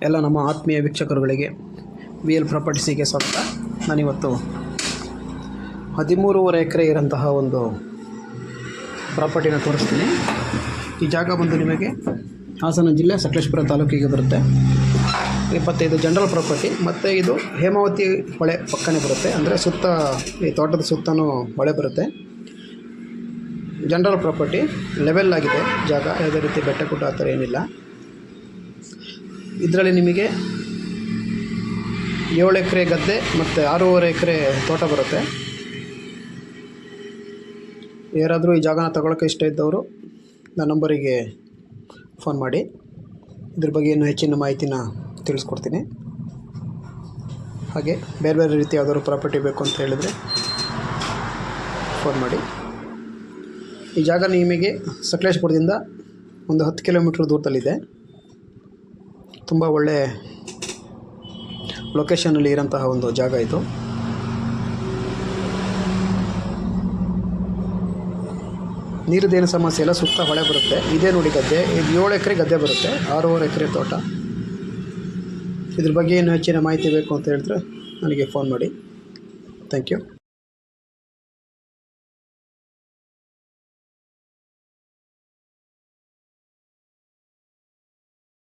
ಎಲ್ಲ ನಮ್ಮ ಆತ್ಮೀಯ ವೀಕ್ಷಕರುಗಳಿಗೆ VL ಪ್ರಾಪರ್ಟೀಸಿಗೆ ಸ್ವಾಗತ. ನಾನಿವತ್ತು 13.5 ಎಕರೆ ಇರೋಂತಹ ಒಂದು ಪ್ರಾಪರ್ಟಿನ ತೋರಿಸ್ತೀನಿ. ಈ ಜಾಗ ಬಂದು ನಿಮಗೆ ಹಾಸನ ಜಿಲ್ಲೆ ಸಕಲೇಶಪುರ ತಾಲೂಕಿಗೆ ಬರುತ್ತೆ. 25 ಜನರಲ್ ಪ್ರಾಪರ್ಟಿ ಮತ್ತು ಇದು ಹೇಮಾವತಿ ಹೊಳೆ ಪಕ್ಕನೇ ಬರುತ್ತೆ. ಅಂದರೆ ಸುತ್ತ ಈ ತೋಟದ ಸುತ್ತಲೂ ಹೊಳೆ ಬರುತ್ತೆ. ಜನರಲ್ ಪ್ರಾಪರ್ಟಿ ಲೆವೆಲ್ ಆಗಿದೆ ಜಾಗ, ಯಾವುದೇ ರೀತಿ ಬೆಟ್ಟ ಗುಡ್ಡ ಆ ಥರ ಏನಿಲ್ಲ. ಇದರಲ್ಲಿ ನಿಮಗೆ 7 ಎಕರೆ ಗದ್ದೆ ಮತ್ತು 6.5 ಎಕರೆ ತೋಟ ಬರುತ್ತೆ. ಯಾರಾದರೂ ಈ ಜಾಗನ ತಗೊಳ್ಳೋಕ್ಕೆ ಇಷ್ಟ ಇದ್ದವರು ನನ್ನ ನಂಬರಿಗೆ ಫೋನ್ ಮಾಡಿ, ಇದ್ರ ಬಗ್ಗೆ ಇನ್ನೂ ಹೆಚ್ಚಿನ ಮಾಹಿತಿನ ತಿಳಿಸ್ಕೊಡ್ತೀನಿ. ಹಾಗೆ ಬೇರೆ ಬೇರೆ ರೀತಿ ಯಾವ್ದಾದ್ರು ಪ್ರಾಪರ್ಟಿ ಬೇಕು ಅಂತ ಹೇಳಿದರೆ ಫೋನ್ ಮಾಡಿ. ಈ ಜಾಗ ನಿಮಗೆ ಸಕಲೇಶಪುರದಿಂದ ಒಂದು 10 ಕಿಲೋಮೀಟ್ರ್ ದೂರದಲ್ಲಿದೆ. ತುಂಬ ಒಳ್ಳೆ ಲೊಕೇಶನಲ್ಲಿ ಇರೋಂತಹ ಒಂದು ಜಾಗ ಇದು. ನೀರದೇನು ಸಮಸ್ಯೆ ಇಲ್ಲ, ಸುತ್ತ ಹೊಳೆ ಬರುತ್ತೆ. ಇದೇ ನೋಡಿ ಗದ್ದೆ, ಇದು 7 ಎಕರೆ ಗದ್ದೆ ಬರುತ್ತೆ, 6.5 ಎಕರೆ ತೋಟ. ಇದ್ರ ಬಗ್ಗೆ ಏನು ಹೆಚ್ಚಿನ ಮಾಹಿತಿ ಬೇಕು ಅಂತ ಹೇಳಿದ್ರೆ ನನಗೆ ಫೋನ್ ಮಾಡಿ. Thank you.